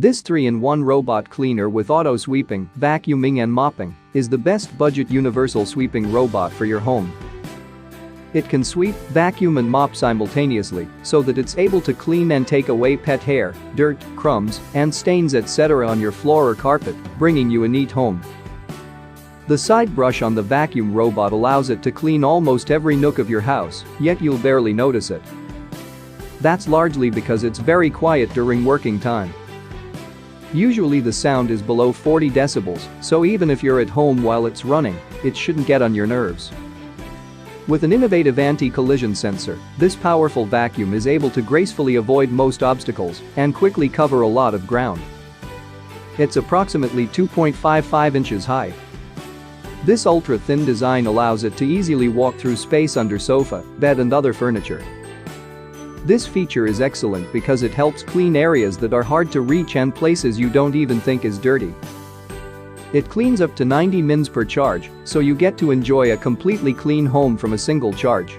This 3-in-1 robot cleaner with auto sweeping, vacuuming and mopping is the best budget universal sweeping robot for your home. It can sweep, vacuum and mop simultaneously so that it's able to clean and take away pet hair, dirt, crumbs, and stains etc. on your floor or carpet, bringing you a neat home. The side brush on the vacuum robot allows it to clean almost every nook of your house, yet you'll barely notice it. That's largely because it's very quiet during working time. Usually the sound is below 40 decibels, so even if you're at home while it's running, it shouldn't get on your nerves. With an innovative anti-collision sensor, this powerful vacuum is able to gracefully avoid most obstacles and quickly cover a lot of ground. It's approximately 2.55 inches high. This ultra-thin design allows it to easily walk through space under sofa, bed and other furniture. This feature is excellent because it helps clean areas that are hard to reach and places you don't even think is dirty. It cleans up to 90 mins per charge, so you get to enjoy a completely clean home from a single charge.